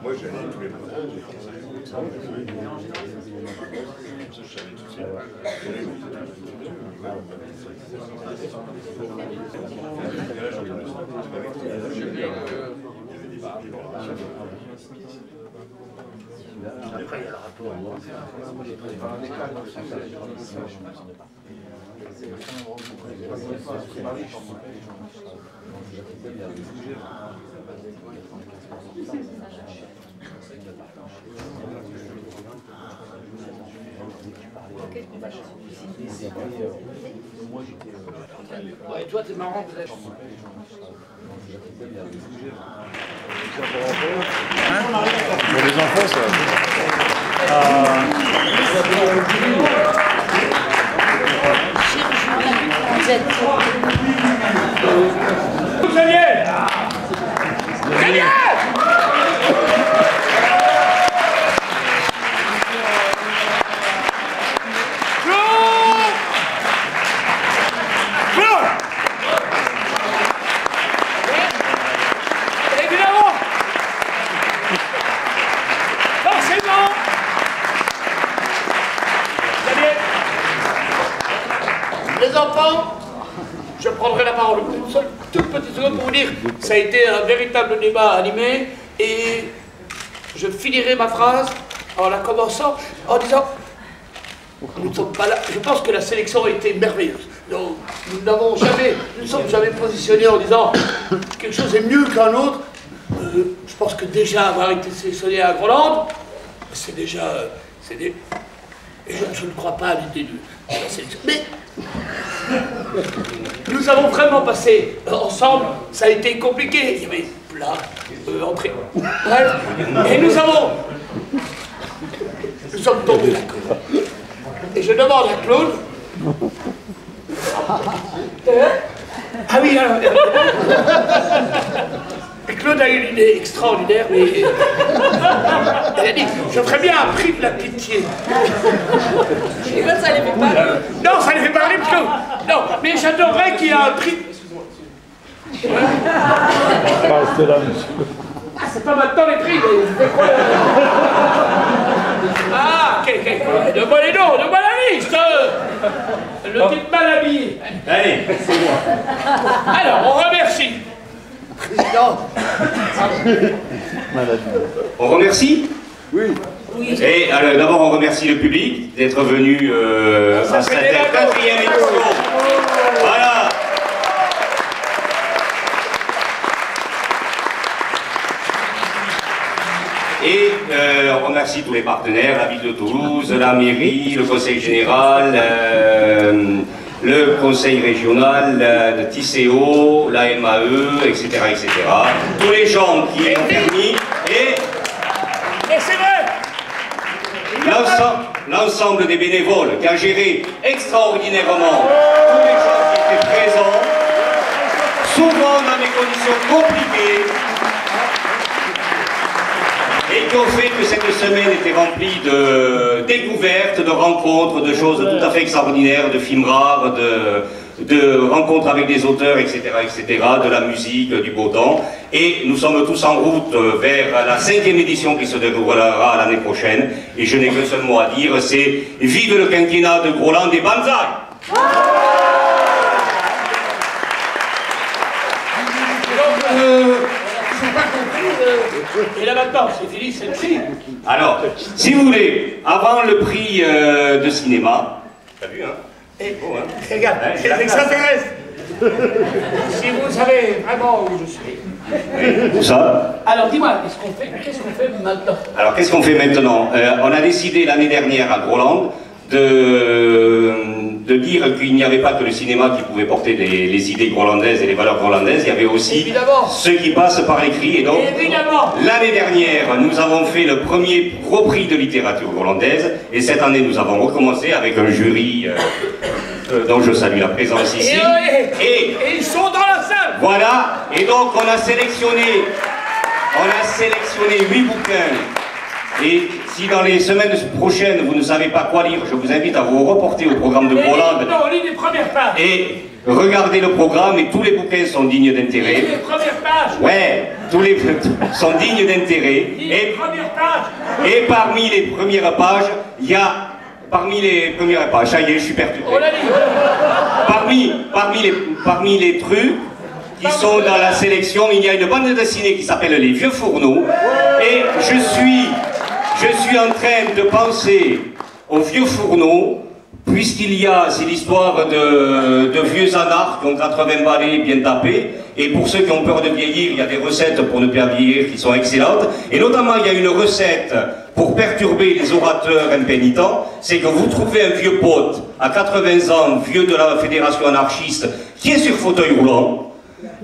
Moi, j'allais tous les matins. Après, il y a le rapport. Ouais, toi, t'es marrant, peut-être. Pour les enfants, ça. Vous alliez les enfants, je prendrai la parole une seule toute petite seconde pour vous dire, ça a été un véritable débat animé et je finirai ma phrase en la commençant en disant nous ne sommes pas là. Je pense que la sélection a été merveilleuse. Donc, nous ne sommes jamais positionnés en disant quelque chose est mieux qu'un autre. Je pense que déjà avoir été sélectionné à Groland, c'est déjà... Et je ne crois pas à l'idée de la sélection. Mais nous avons vraiment passé ensemble, ça a été compliqué. Il y avait plat, entrée. Bref, et nous sommes tombés d'accord. Et je demande à Claude. Ah oui, alors. Et Claude a eu une idée extraordinaire, mais elle a dit, je ferais bien un prix de la pitié. Et là, ça les fait pas. Non, ça les fait parler, parce que... Non, mais j'adorerais qu'il y ait un prix... Ah, c'est pas maintenant les prix, mais je fais quoi Ah, ok. Donne-moi les noms, donne-moi la liste. Le type mal habillé. Allez, c'est moi. Alors, on remercie. Président. On remercie? Oui. Et alors, d'abord, on remercie le public d'être venu à cette 4e édition. Voilà. Et on remercie tous les partenaires, la ville de Toulouse, la mairie, le conseil général, le conseil régional de TCO, la MAE, etc., etc. Tous les gens qui ont permis Et c'est vrai. l'ensemble des bénévoles qui ont géré extraordinairement tous les gens qui étaient présents, souvent dans des conditions compliquées, et qui ont fait que cette semaine était remplie de découvertes, de rencontres, de choses tout à fait extraordinaires, de films rares, de rencontres avec des auteurs, etc., de la musique, du beau temps. Et nous sommes tous en route vers la 5e édition qui se déroulera l'année prochaine. Et je n'ai qu'un seul mot à dire, c'est vive le quinquennat de Groland et Banzai! Et là maintenant, c'est fini, c'est le prix. Alors, si vous voulez, avant le prix de cinéma, t'as vu, hein? Et, regarde, c'est extraterrestre. Si vous savez vraiment où je suis. Où ça? Alors dis-moi, qu'est-ce qu'on fait maintenant? Alors, qu'est-ce qu'on fait maintenant? On a décidé l'année dernière à Groland de dire qu'il n'y avait pas que le cinéma qui pouvait porter les idées grolandaises et les valeurs grolandaises, il y avait aussi ceux qui passent par l'écrit. Et donc, l'année dernière, nous avons fait le premier gros prix de littérature grolandaise, et cette année, nous avons recommencé avec un jury dont je salue la présence ici. Et ils sont dans la salle. Voilà, et donc on a sélectionné 8 bouquins. Et si dans les semaines prochaines vous ne savez pas quoi lire, je vous invite à vous reporter au programme de Groland. Non, on lit les premières pages. Et regardez le programme et tous les bouquins sont dignes d'intérêt. Les premières pages. Ouais, tous les sont dignes d'intérêt. Les premières pages. Et parmi les premières pages, il y a... Parmi les premières pages, ça y est, je suis perturbé. On l'a dit. Parmi les trucs qui sont dans la sélection, il y a une bande dessinée qui s'appelle Les Vieux Fourneaux. Et je suis en train de penser aux Vieux Fourneaux, puisqu'il y a, c'est l'histoire de vieux anarches qui ont 80 balais bien tapés. Et pour ceux qui ont peur de vieillir, il y a des recettes pour ne pas vieillir qui sont excellentes. Et notamment, il y a une recette pour perturber les orateurs impénitents, c'est que vous trouvez un vieux pote à 80 ans, vieux de la fédération anarchiste, qui est sur fauteuil roulant,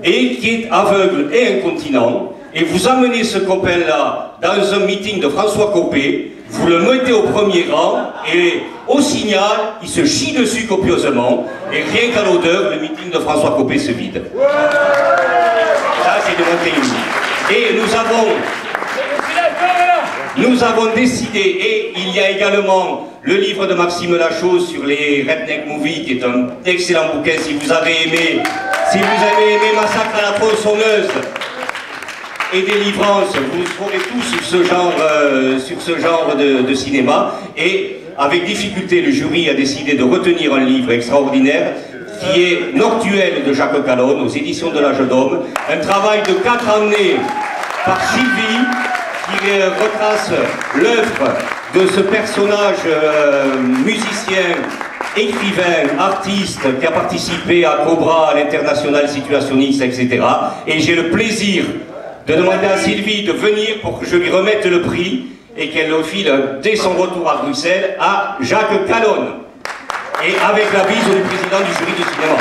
et qui est aveugle et incontinent, et vous amenez ce copain-là dans un meeting de François Copé, vous le mettez au premier rang, et au signal, il se chie dessus copieusement, et rien qu'à l'odeur, le meeting de François Copé se vide. Ça, c'est de Montélimar. Et nous avons décidé, et il y a également le livre de Maxime Lachose sur les Redneck Movies, qui est un excellent bouquin si vous avez aimé Massacre à la tronçonneuse et Délivrance, vous saurez tout sur ce genre de cinéma. Et avec difficulté, le jury a décidé de retenir un livre extraordinaire qui est Noctuel de Jacques Calonne aux éditions de l'Âge d'Homme, un travail de 4 années par Sylvie, qui retrace l'œuvre de ce personnage musicien, écrivain, artiste, qui a participé à Cobra, à l'International Situationniste, etc. Et j'ai le plaisir de demander à Sylvie de venir pour que je lui remette le prix et qu'elle le file dès son retour à Bruxelles à Jacques Calonne. Et avec la bise du président du jury du cinéma.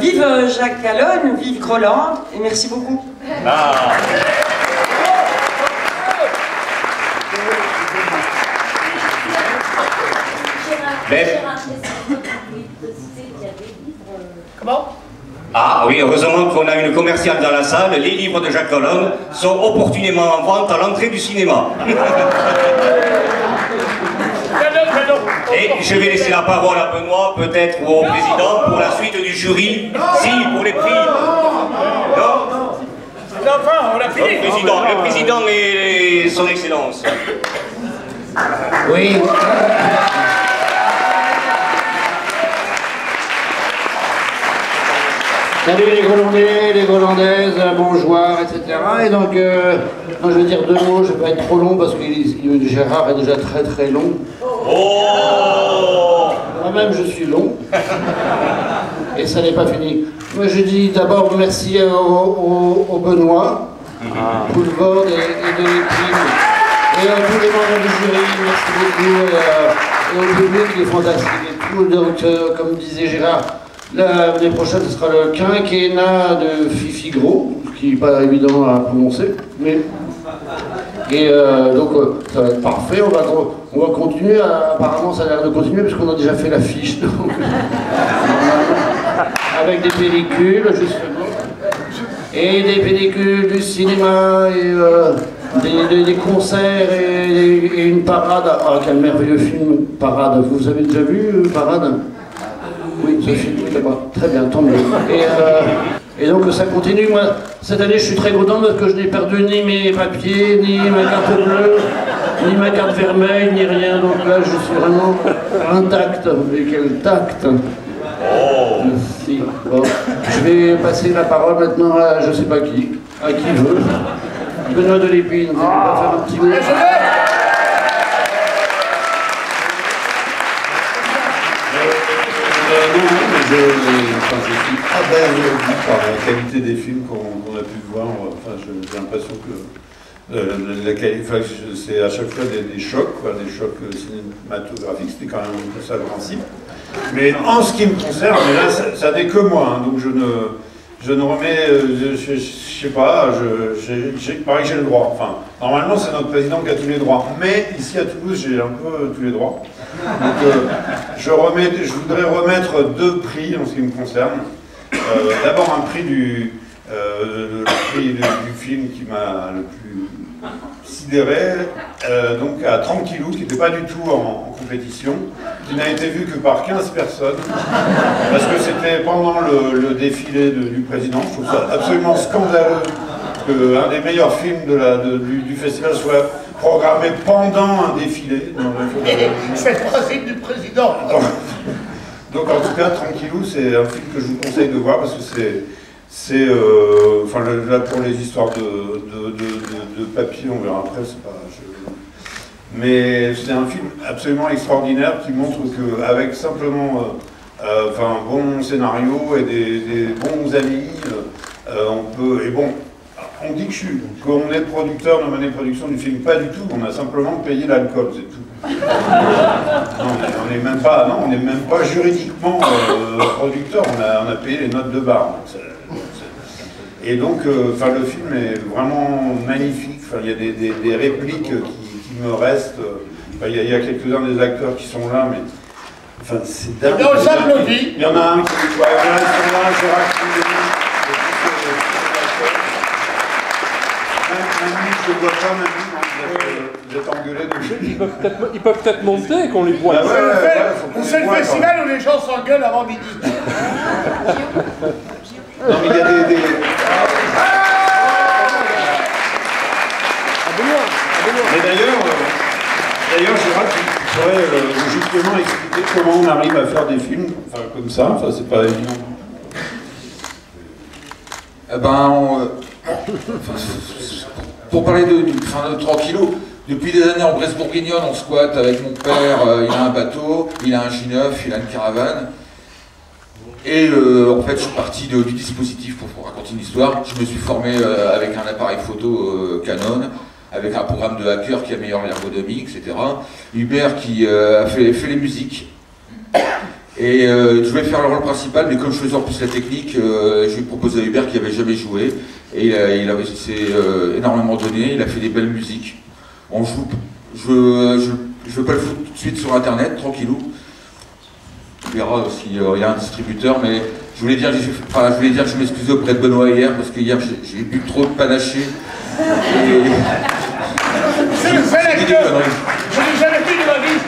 Vive Jacques Calonne, vive Groland, et merci beaucoup. Ah. Comment? Ah oui, heureusement qu'on a une commerciale dans la salle. Les livres de Jacques Calonne sont opportunément en vente à l'entrée du cinéma. Et je vais laisser la parole à Benoît, peut-être, ou au président, pour la suite du jury. Si, pour les prix. Non? Enfin, on l'a fini. Le président et son excellence. Oui. Salut les Grolandais, les Grolandaises, bonjour, etc. Et donc, non, je vais dire 2 mots, je vais pas être trop long parce que Gérard est déjà très très long. Oh! Moi-même je suis long. Et ça n'est pas fini. Moi je dis d'abord merci au Benoît, Poulvord et de l'équipe, et à tous les membres du jury, merci beaucoup, et au public, il est fantastique. Et tout, donc, comme disait Gérard, l'année prochaine, ce sera le quinquennat de Fifi Gros, ce qui n'est pas évident à prononcer, mais... Et donc, ça va être parfait, on va continuer, apparemment ça a l'air de continuer, parce qu'on a déjà fait l'affiche, donc... avec des pellicules, justement, et des pellicules du cinéma, et des concerts, et une parade. Ah, quel merveilleux film, Parade. Vous avez déjà vu Parade? Oui, ce film, très bien, tant mieux. Et donc ça continue. Moi, cette année, je suis très content parce que je n'ai perdu ni mes papiers, ni ma carte bleue, ni ma carte vermeille, ni rien. Donc là, je suis vraiment intact. Mais quel tact! Merci. Bon, je vais passer la parole maintenant à je sais pas qui veut. Benoît de l'Épine, vous allez pas faire un petit mot? Je suis abasourdi par la qualité des films qu'on a pu voir. Enfin, j'ai l'impression que la qualité, c'est à chaque fois des chocs, quoi, des chocs cinématographiques. C'était quand même ça le principe. Mais en ce qui me concerne, mais là, ça n'est que moi, hein, donc je ne remets, je sais pas, il paraît que j'ai le droit. Enfin, normalement, c'est notre président qui a tous les droits. Mais ici à Toulouse, j'ai un peu tous les droits. Donc, je voudrais remettre 2 prix en ce qui me concerne. d'abord un prix le prix du film qui m'a le plus sidéré, donc à 30 kilos, qui n'était pas du tout en compétition, qui n'a été vu que par 15 personnes, parce que c'était pendant le défilé du président. Je trouve ça absolument scandaleux qu'un des meilleurs films du festival soit programmé pendant un défilé. C'est le principe du président. Donc en tout cas, 30 kilos, c'est un film que je vous conseille de voir, parce que enfin là pour les histoires de papier, on verra après, c'est pas... Mais c'est un film absolument extraordinaire qui montre qu'avec simplement un bon scénario et des bons amis, on peut... Et bon, on dit qu'on est producteur de Manet Production du film, pas du tout, on a simplement payé l'alcool, c'est tout. Non, on n'est même pas juridiquement producteur, on a payé les notes de bar. Et donc, le film est vraiment magnifique. Il y a des répliques qui me restent. Il y a quelques-uns des acteurs qui sont là, mais c'est dingue. On s'applaudit. Il y en a un qui sont là, Gérard Clooney. Même je ne vois pas, vous êtes engueulés de... Ils peuvent peut-être monter et qu'on les voit. C'est le festival où les gens s'engueulent avant midi. Non, mais il y a des... Mais d'ailleurs, Gérard, tu pourrais justement expliquer comment on arrive à faire des films comme ça, c'est pas évident. Pour parler de 3 kilos, depuis des années en Bresse bourguignonne, on squatte avec mon père, il a un bateau, il a un J9, il a une caravane. Et en fait, je suis parti du dispositif pour raconter une histoire. Je me suis formé avec un appareil photo Canon, avec un programme de hacker qui améliore l'ergonomie, etc. Hubert qui a fait les musiques. Et je voulais faire le rôle principal, mais comme je faisais en plus la technique, je lui ai proposé à Hubert qui n'avait jamais joué. Et il s'est énormément donné, il a fait des belles musiques. On joue, je ne veux pas le foutre tout de suite sur internet, tranquillou. On verra s'il y a un distributeur, mais je voulais dire que je m'excusais auprès de Benoît hier, parce que hier j'ai bu trop de panaché. C'est le fait acteur. Je n'ai jamais vu de ma vie.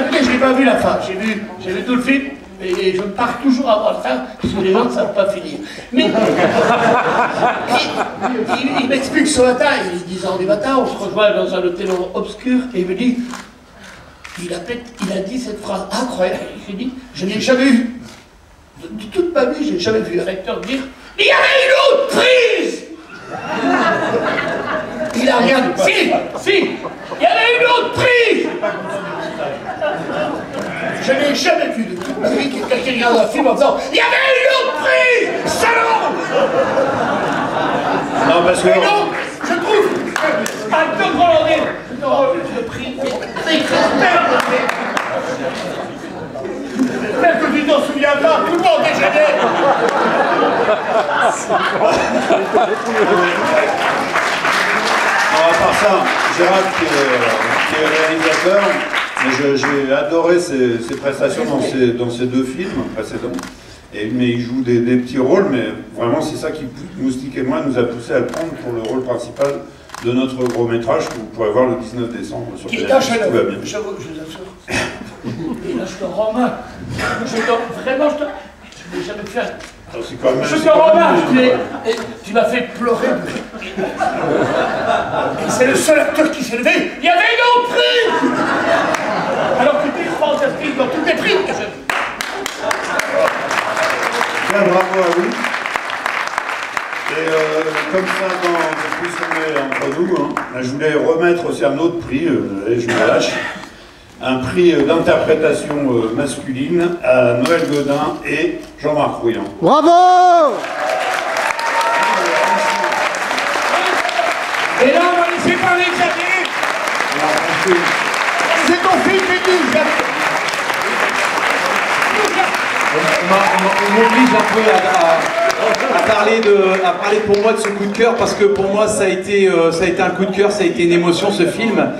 Écoutez, je n'ai pas vu la fin. J'ai vu tout le film. Et je pars toujours avant la fin, parce que les gens ne savent pas finir. Mais il m'explique ce matin, il est 10h du matin, on se rejoint dans un hôtel obscur, et il me dit, il a dit cette phrase incroyable, il dit, je n'ai jamais vu, de toute ma vie, je n'ai jamais vu un acteur dire, il y avait une autre prise. Il a rien dit. Si, il y avait une autre prise. Je n'ai jamais vu de toute ma vie quelqu'un qui regarde un film en disant il y avait une autre prise, salaud. Non, parce que... Et donc, je trouve acteur hollandais, le prix, c'est j'espère que tu t'en souviens pas, tout le monde est gêné. À part ça, Gérard qui est réalisateur, mais j'ai adoré ses prestations dans ces deux films précédents. Mais il joue des petits rôles, mais vraiment c'est ça qui, Moustique et moi, nous a poussé à le prendre pour le rôle principal de notre gros métrage que vous pourrez voir le 19 décembre sur Télé. Tout va bien. Je vous assure. Et là, je te rends main. Vraiment, je n'ai jamais fait. Je te rends main. Tu m'as fait pleurer. Et c'est le seul acteur qui s'est levé. Il y avait une autre prise. Alors que tu es fantastique dans toutes les prises que j'ai vues. Bien, bravo à vous. Et comme ça, depuis qu'on est entre nous, hein, je voulais remettre aussi un autre prix, et je me lâche, un prix d'interprétation masculine à Noël Godin et Jean-Marc Rouillant. Bravo! Et là, on va laisser parler Xavier. C'est ton fils qui dit, Xavier. On m'oblige un peu à parler pour moi de ce coup de cœur, parce que pour moi ça a été un coup de cœur, ça a été une émotion, ce film,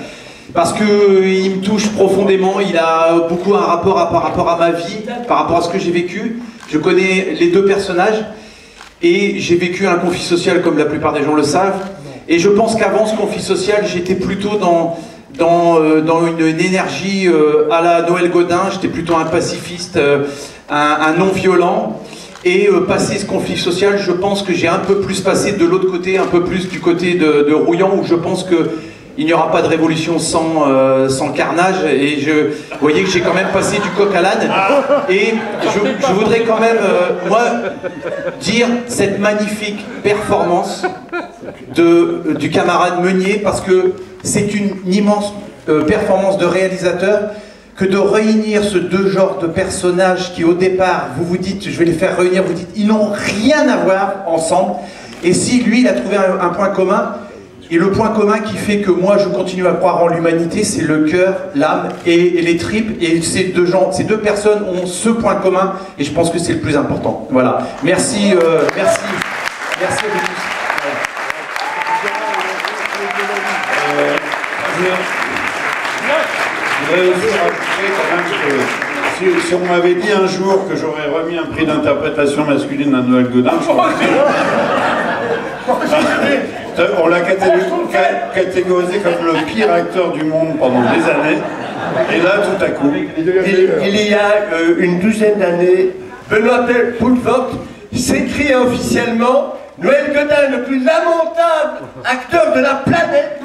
parce qu'il me touche profondément. Il a beaucoup un rapport par rapport à ma vie, par rapport à ce que j'ai vécu. Je connais les deux personnages et j'ai vécu un conflit social comme la plupart des gens le savent. Et je pense qu'avant ce conflit social, j'étais plutôt dans une énergie à la Noël Godin. J'étais plutôt un pacifiste, un non-violent. Et passé ce conflit social, je pense que j'ai un peu plus passé de l'autre côté, un peu plus du côté de Rouillan, où je pense qu'il n'y aura pas de révolution sans carnage. Et vous voyez que j'ai quand même passé du coq à l'âne. Et je voudrais quand même, moi, dire cette magnifique performance du camarade Meunier, parce que c'est une immense performance de réalisateur, que de réunir ce deux genres de personnages qui au départ, vous vous dites, je vais les faire réunir, vous dites, ils n'ont rien à voir ensemble. Et si lui, il a trouvé un point commun, et le point commun qui fait que moi, je continue à croire en l'humanité, c'est le cœur, l'âme et les tripes. Et ces deux personnes ont ce point commun, et je pense que c'est le plus important. Voilà. Merci, merci. Merci à vous tous. Je voudrais aussi rajouter quand même que si on m'avait dit un jour que j'aurais remis un prix d'interprétation masculine à Noël Godin, on l'a catégorisé comme le pire acteur du monde pendant des années. Et là, tout à coup... Il y a une douzaine d'années, Benoît Poulvord s'écrit officiellement Noël Godin, le plus lamentable acteur de la planète.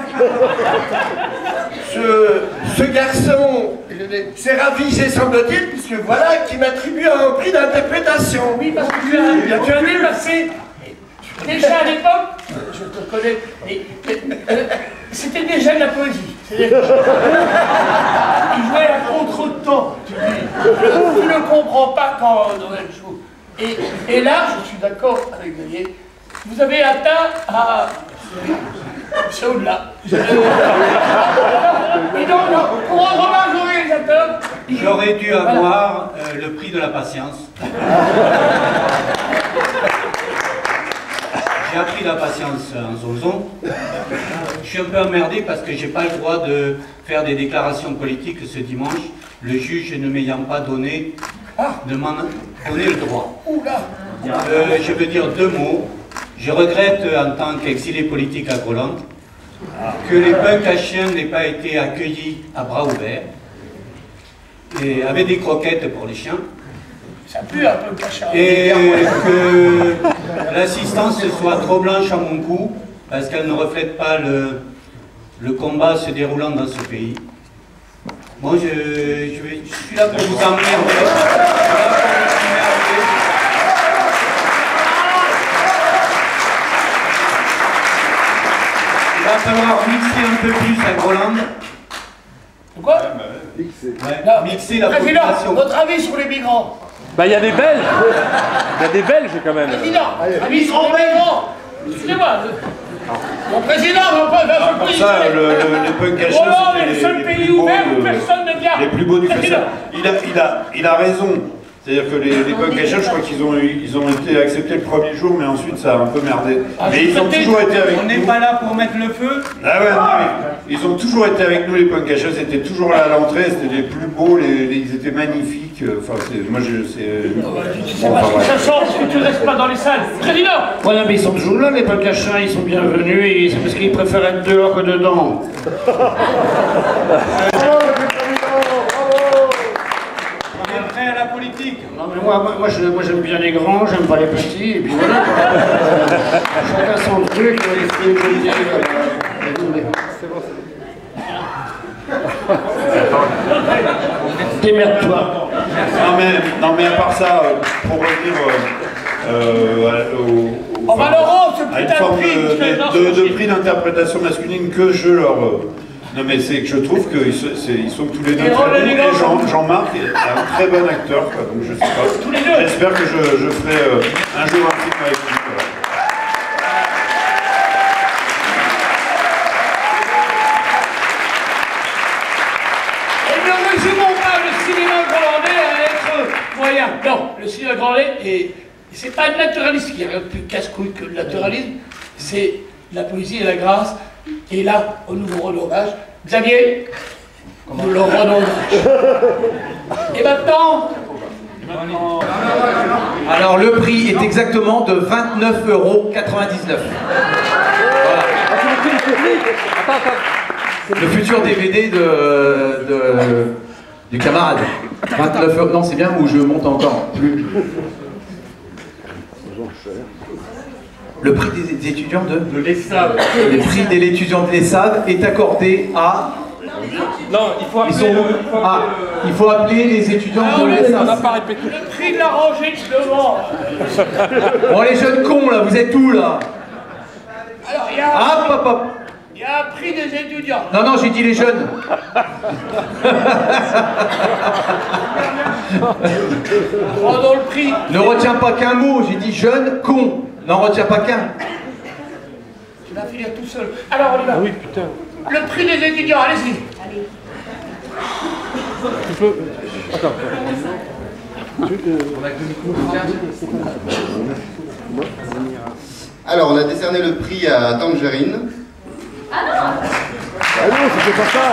Ce garçon s'est ravisé, semble-t-il, puisque voilà, qui m'attribue un prix d'interprétation. Oui, parce que tu as dépassé. Déjà à l'époque, je te connais, c'était déjà de la poésie. Tu jouais à contre-temps, tu dis. Tu ne comprends pas quand Noël joue. Et là, je suis d'accord avec Xavier, vous avez atteint à... C'est au-delà. Et donc, pour rendre hommage au réalisateur... J'aurais dû avoir le prix de la patience. J'ai appris la patience en Zozon. Je suis un peu emmerdé parce que j'ai pas le droit de faire des déclarations politiques ce dimanche, le juge ne m'ayant pas donné de m'en donner le droit. Je veux dire deux mots. Je regrette en tant qu'exilé politique à Groland que les punks à chiens n'aient pas été accueillis à bras ouverts et avec des croquettes pour les chiens. Ça pue un peu le cachet. Et que l'assistance soit trop blanche à mon cou parce qu'elle ne reflète pas le combat se déroulant dans ce pays. Moi, je suis là pour vous emmerder. Il va falloir mixer un peu plus à Groland. Quoi? Mixer la Président, population. votre avis sur les migrants? Bah, il y a des Belges. Il y a des Belges quand même. Président, avis sur les migrants. Excusez-moi. Mon président va pas faire pour ça, les punks cachés, c'est le seul pays ouvert où personne ne vient. Les plus beaux du festival. Il a raison. C'est-à-dire que les punks cachés, je crois qu'ils ont été acceptés le premier jour, mais ensuite ça a un peu merdé. Mais ils ont toujours été avec nous. On n'est pas là pour mettre le feu. Ah ouais, non, ils ont toujours été avec nous, les punks cachés. C'était toujours là à l'entrée, c'était les plus beaux, ils étaient magnifiques. Enfin, moi, ça sort parce que tu ne restes pas dans les salles. Président! Ouais, mais ils sont toujours là, les punks cachés, ils sont bienvenus, et c'est parce qu'ils préfèrent être dehors que dedans. À la politique. Non mais moi j'aime bien les grands, j'aime pas les petits, et puis voilà. Chacun son truc, il faut le dire. Démerde-toi. Non mais à part ça, pour revenir à une forme de prix d'interprétation masculine que je leur... Non mais c'est que je trouve qu'ils sont tous les deux très bons. Et Jean-Marc est un très bon acteur, quoi, donc je sais pas. J'espère que je ferai un jour un film avec lui. Voilà. Et ne résumons pas le cinéma grolandais à être moyen. Non, le cinéma grolandais, c'est pas le naturalisme, il n'y a rien de plus casse-couille que le naturalisme, c'est la poésie et la grâce. Et là, au nouveau redonnage, Xavier, nous le redonnage. Et maintenant, Alors le prix est exactement de 29,99 €. Voilà. Le futur DVD du camarade. 29 €. Non, c'est bien, ou je monte encore plus. Le prix des étudiants de l'ESSAV. Le prix de l'étudiant de l'ESSAV est accordé à... Non, il faut appeler, il faut appeler les étudiants de l'ESSAV. On n'a pas répété. Le prix de la rangée de devant. Bon, les jeunes cons, là, vous êtes où, là? Alors, il y a... Il y a un prix des étudiants. Non, non, j'ai dit les jeunes. Prenons le prix. Ne retiens pas qu'un mot, j'ai dit jeune, con. N'en retiens pas qu'un. Tu vas finir tout seul. Alors, on y va. Ah oui, putain. Le prix des étudiants, allez-y. Tu peux... Attends. Alors, on a décerné le prix à Tangerine. Ah non! Ah non, c'était pas ça!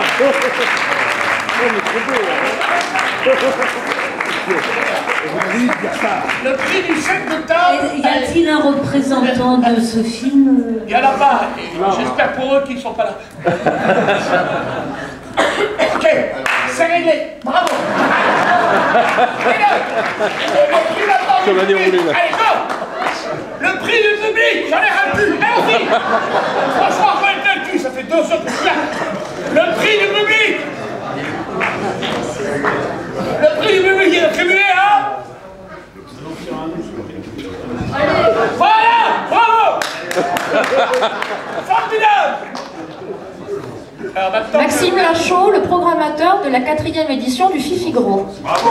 Le prix du chèque de table. Y a-t-il un représentant de ce film? Il y en a pas. J'espère pour eux qu'ils ne sont pas là. Ok, c'est réglé. Bravo. Ça va dérouler là. Allez, go. Le prix du public, j'en ai ras le cul. Allons-y. Franchement, je vais être le cul, ça fait 2 heures que je suis là. Le prix du public. Le prix du public est attribué à... Voilà. Bravo. Formidable. Alors, Maxime Lachaud, le programmateur de la 4e édition du Fifigro. Bravo.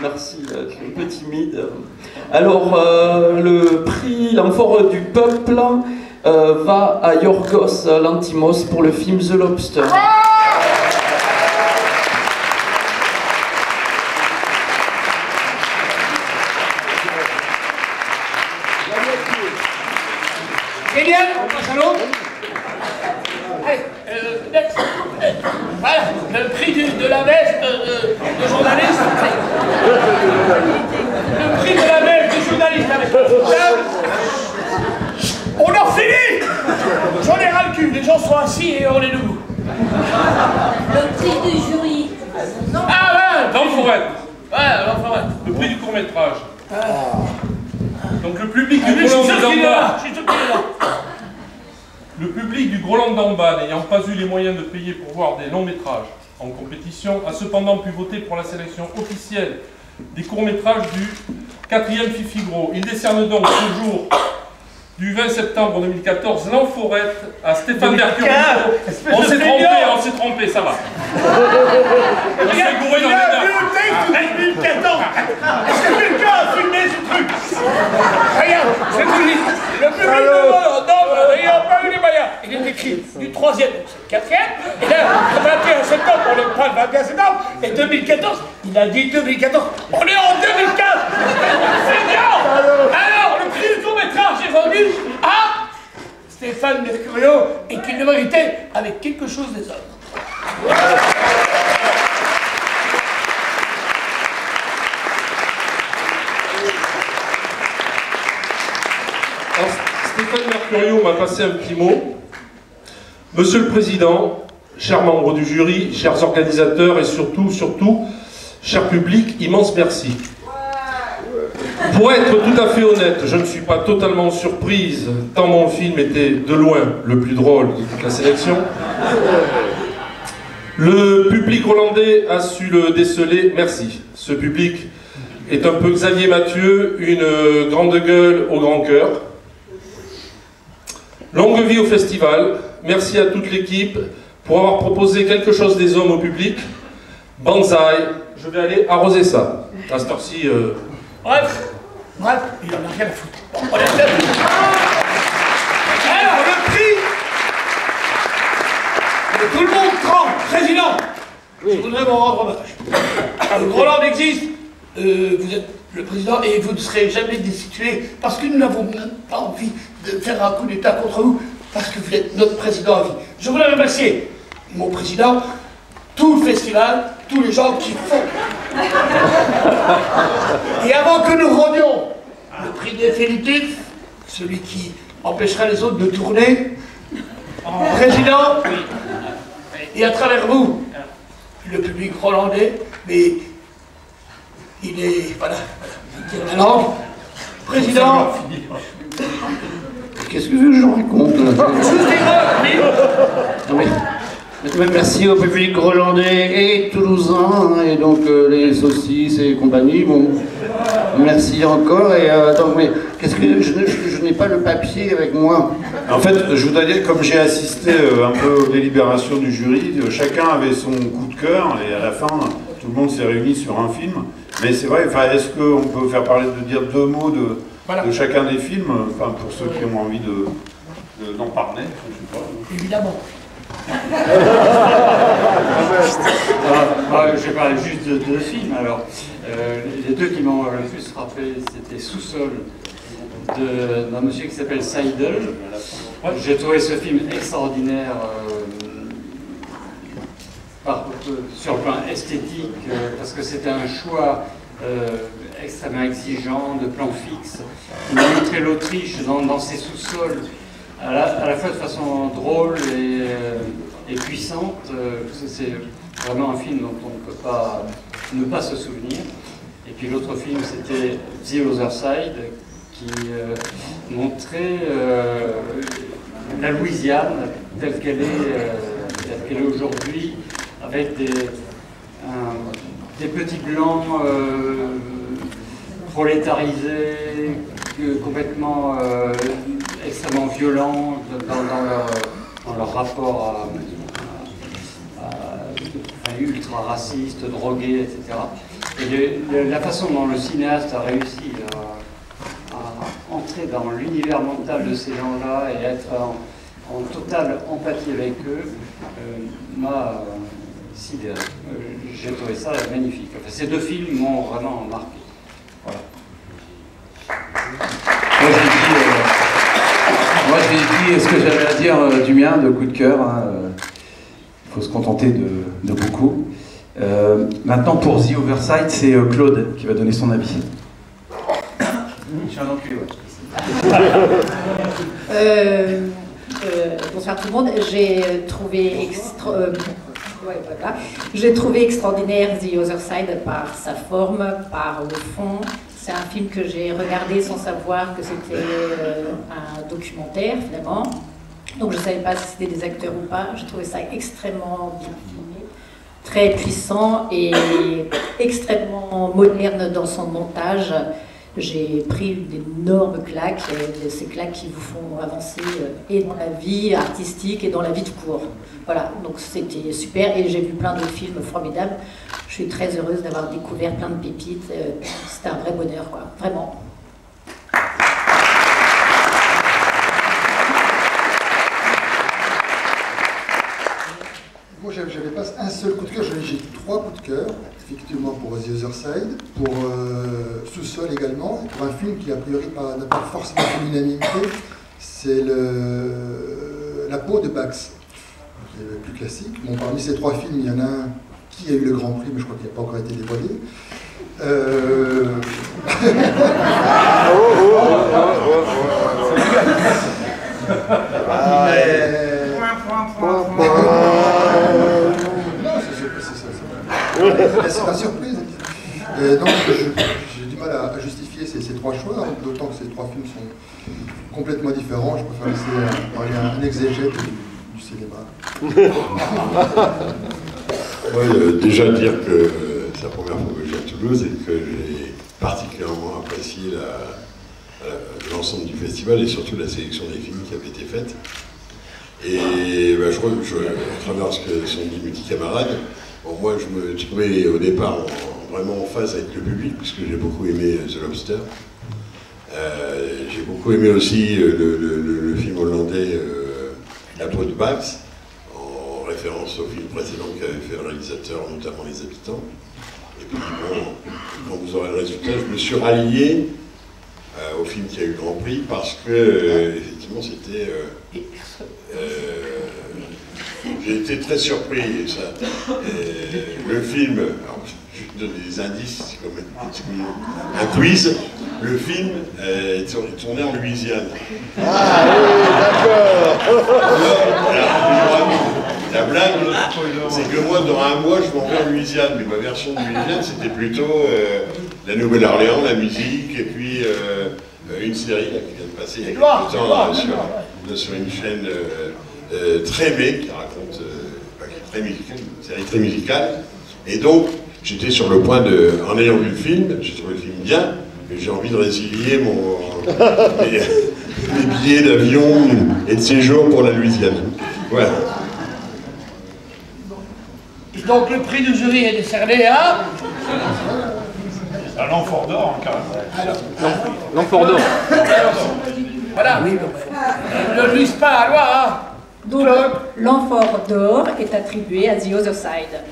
Merci, je suis un peu timide. Alors, le prix l'amphore du peuple va à Yorgos Lanthimos pour le film The Lobster. Génial, on passe à l'autre. Allez, next. Voilà, le prix de la veste de journaliste. Le prix de la veste de journaliste avec on en finit. J'en ai ras le cul, les gens sont assis et on est debout. Le prix du jury. Ah ouais, L'Enforette. Ouais, l'Enforette. Le prix du court-métrage. Donc le public du Je suis Groland sûr qu'il est là, d'Amba. je suis sûr qu'il est là. Le public du Groland d'Amba, n'ayant pas eu les moyens de payer pour voir des longs métrages en compétition, a cependant pu voter pour la sélection officielle des courts-métrages du 4e Fifigro. Il décerne donc ce jour du 20 septembre 2014 l'Enforette à Stéphane Mercurio. On s'est trompé, ça va. On s'est gouré dans les nerfs. 2014. Est-ce que quelqu'un a filmé ce truc? Regarde, c'est tout liste. Le public de n'ayant pas eu les moyens. Il est écrit du 3e, donc c'est le 4e. Et là, le 21 septembre, on n'est pas le 21 septembre. Et 2014, il a dit 2014. On est en 2015. C'est bien. Alors, le prix du court-métrage est vendu à Stéphane Mercurio et qu'il le méritait avec quelque chose des autres. Alors, Stéphane Mercurio m'a passé un petit mot. Monsieur le Président, chers membres du jury, chers organisateurs et surtout, cher public, immense merci. Pour être tout à fait honnête, je ne suis pas totalement surprise, tant mon film était de loin le plus drôle de toute la sélection. Le public hollandais a su le déceler, merci. Ce public est un peu Xavier Mathieu, une grande gueule au grand cœur. Longue vie au festival, merci à toute l'équipe pour avoir proposé quelque chose des hommes au public. Banzai, je vais aller arroser ça. À cette heure-ci... Bref, il en a rien à foutre. On est là. Alors, le prix de tout le monde tremble, président. Je voudrais m'en rendre hommage. Le Groland existe vous êtes le président et vous ne serez jamais destitué parce que nous n'avons même pas envie de faire un coup d'État contre vous parce que vous êtes notre président à vie. Je voudrais remercier mon président, tout le festival, tous les gens qui font. Et avant que nous rendions le prix définitif, celui qui empêchera les autres de tourner, président, et à travers vous, le public hollandais, mais il est, voilà, il tire la langue. Président. Qu'est-ce que je raconte là? Merci au public grolandais et toulousain, et donc les saucisses et compagnie. Bon, merci encore. Et attends, mais qu'est-ce que je n'ai pas le papier avec moi? En fait, je voudrais dire, comme j'ai assisté un peu aux délibérations du jury, chacun avait son coup de cœur, et à la fin, tout le monde s'est réuni sur un film. Mais c'est vrai, est-ce qu'on peut faire parler de dire deux mots de chacun des films, enfin pour ceux qui ont envie d'en parler, je sais pas. Évidemment. Je vais parler juste de deux films. Alors, les deux qui m'ont le plus frappé, c'était Sous-sol d'un monsieur qui s'appelle Seidel. J'ai trouvé ce film extraordinaire sur le plan esthétique, parce que c'était un choix extrêmement exigeant, de plan fixe. Il a montré l'Autriche dans ses sous-sols, à la fois de façon drôle et puissante. C'est vraiment un film dont on ne peut pas ne pas se souvenir. Et puis l'autre film, c'était The Other Side, qui montrait la Louisiane telle qu'elle est aujourd'hui, avec des petits blancs prolétarisés, complètement extrêmement violents dans leur rapport ultra raciste, drogué, etc. Et la façon dont le cinéaste a réussi à entrer dans l'univers mental de ces gens-là et être en totale empathie avec eux m'a sidéré. J'ai trouvé ça magnifique. Enfin, ces deux films m'ont vraiment marqué. Voilà. Moi j'ai dit ce que j'avais à dire du mien, de coup de cœur. Il faut se contenter de beaucoup. Maintenant pour The Other Side, c'est Claude qui va donner son avis. Je suis un enculé, bonsoir tout le monde. J'ai trouvé extraordinaire The Other Side par sa forme, par le fond. C'est un film que j'ai regardé sans savoir que c'était un documentaire finalement. Donc je ne savais pas si c'était des acteurs ou pas. J'ai trouvé ça extrêmement bien filmé, très puissant et extrêmement moderne dans son montage. J'ai pris une énorme claque, ces claques qui vous font avancer et dans la vie artistique et dans la vie tout court. Voilà, donc c'était super et j'ai vu plein de films formidables. Je suis très heureuse d'avoir découvert plein de pépites. C'était un vrai bonheur, quoi, vraiment. Moi, j'avais pas un seul coup de cœur, j'ai trois coups de cœur, effectivement pour The Other Side, pour Sous-sol également, et pour un film qui a priori n'a pas forcément l'unanimité, c'est La peau de Bax, qui est le plus classique. Bon, parmi ces trois films, il y en a un qui a eu le Grand Prix, mais je crois qu'il n'a pas encore été dévoilé. C'est la surprise. Donc j'ai du mal à justifier ces trois choix, d'autant que ces trois films sont complètement différents. Je préfère laisser parler un exégète du cinéma. Ouais, déjà dire que c'est la première fois que je viens à Toulouse et que j'ai particulièrement apprécié l'ensemble du festival et surtout la sélection des films qui avait été faite. Et je crois que, à travers ce que sont dit mes petits camarades, bon, moi je me trouvais au départ vraiment en phase avec le public, puisque j'ai beaucoup aimé The Lobster. J'ai beaucoup aimé aussi le film hollandais La peau de Bax, en référence au film précédent qu'avait fait le réalisateur, notamment Les Habitants. Et puis bon, quand vous aurez le résultat, je me suis rallié au film qui a eu le Grand Prix parce que, effectivement, c'était... j'ai été très surpris. Le film, alors, je donne des indices, c'est comme un quiz. Le film est tourné en Louisiane. Ah oui, d'accord. La blague, c'est que moi, dans un mois, je m'en vais en Louisiane. Mais ma version de Louisiane, c'était plutôt la Nouvelle-Orléans, la musique, et puis une série là, qui vient de passer il y a quelques temps sur une chaîne très belle qui raconte, qui est très musicale, une série très musicale. Et donc, j'étais sur le point de, en ayant vu le film, j'ai trouvé le film bien, mais j'ai envie de résilier mes billets d'avion et de séjour pour la Louisiane. Voilà. Et donc le prix du jury est décerné à... Un amphore d'or, carrément. L'amphore d'or. Voilà, oui. Ne lise pas à loi, hein. Donc l'amphore d'or est attribué à The Other Side.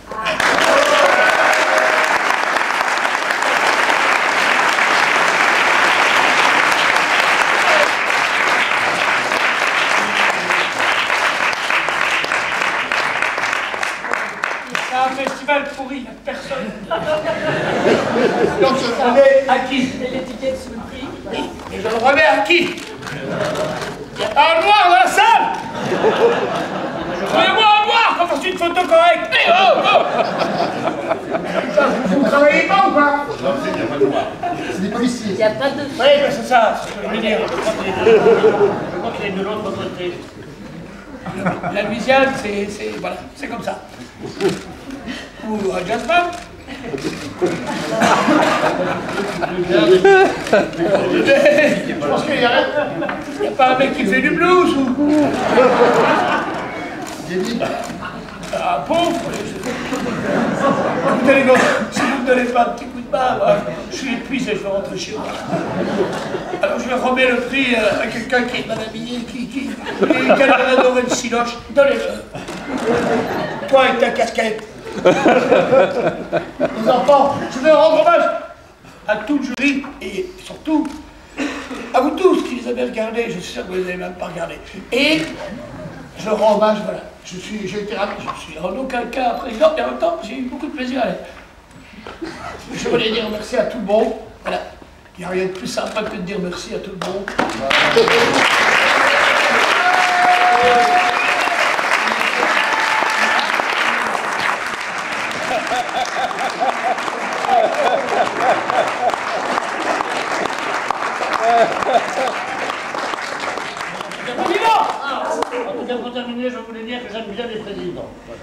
C'est un festival pourri, il n'y a personne. Donc je le remets à qui? Et l'étiquette sous le prix. Oui, et je le remets à qui? Il n'y a pas un noir dans la salle. Trouvez-moi un noir pour faire une photo correcte. Mais oh, vous travaillez pas ou pas? Non, il n'y a pas de noir. C'est des policiers. Il n'y a pas de... Oui, mais c'est ça, c'est ce que je veux dire. Je crois qu'il est de l'autre côté. La Louisiane, voilà, c'est comme ça. Ou un jazzman. Je pense qu'il n'y a pas un mec qui fait du blues ou... Un pauvre. Écoutez les gars, si vous ne me donnez pas un petit coup de main, je suis épuisé, je vais rentrer chez moi. Alors je vais remettre le prix à quelqu'un qui est mal habillé, qui a l'air d'adorer le siloche. Donnez-le. Toi avec ta casquette. Les enfants, je veux rendre hommage à tout le jury et surtout à vous tous qui les avez regardés. Je suis sûr que vous ne les avez même pas regardés. Et je rends hommage, voilà. J'ai été ravi, je suis en aucun cas président, et en même temps, j'ai eu beaucoup de plaisir à l'être. Je voulais dire merci à tout le monde. Voilà. Il n'y a rien de plus sympa que de dire merci à tout le monde. Pour terminer, je voulais dire que j'aime bien les présidents. Voilà.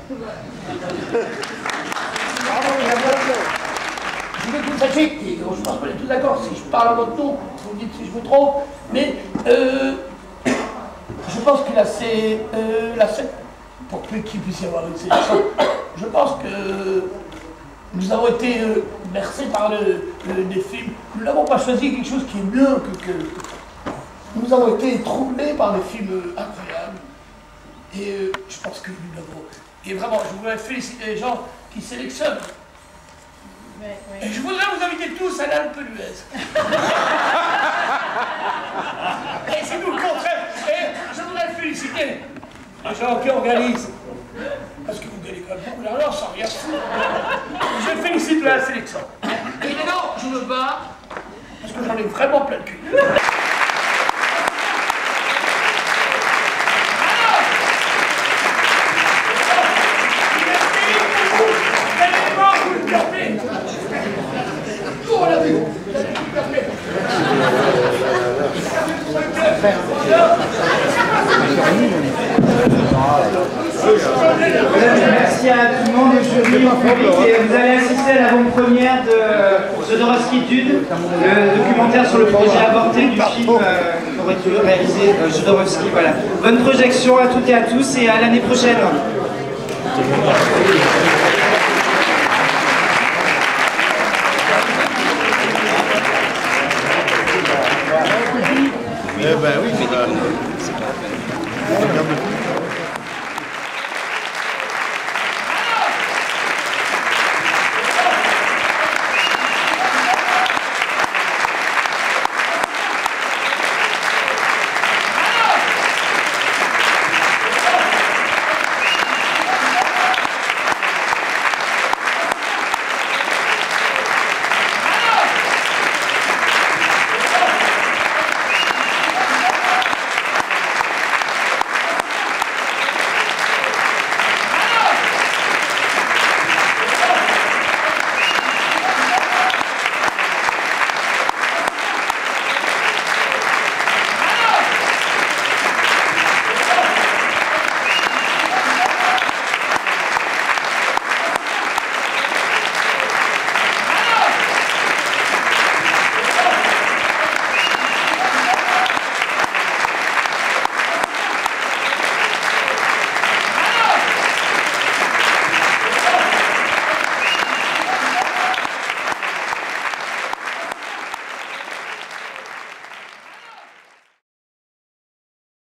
Je veux que vous sachiez, et je pense qu'on est tous d'accord, si je parle à votre nom, vous me dites si je vous trompe, mais je pense que la scène, pour qu'il puisse y avoir une sélection, je pense que nous avons été bercés par des films. Nous n'avons pas choisi quelque chose qui est mieux que... Nous avons été troublés par des films incroyables. Et je pense que nous l'avons. Et vraiment, je voudrais féliciter les gens qui sélectionnent. Et je voudrais vous inviter tous à l'Alpe d'Huez. Et c'est tout le contraire. Et je voudrais féliciter les gens qui organisent. Parce que vous gagnez quand même beaucoup d'argent sans rien foutre. Je félicite la sélection. Et maintenant, je me bats parce que j'en ai vraiment plein de cul. Merci à tout le monde, au jury, au public, et vous allez assister à l'avant-première de Jodorowsky Dune, le documentaire sur le projet avorté du film qu'aurait dû réaliser Jodorowsky. Voilà. Bonne projection à toutes et à tous et à l'année prochaine.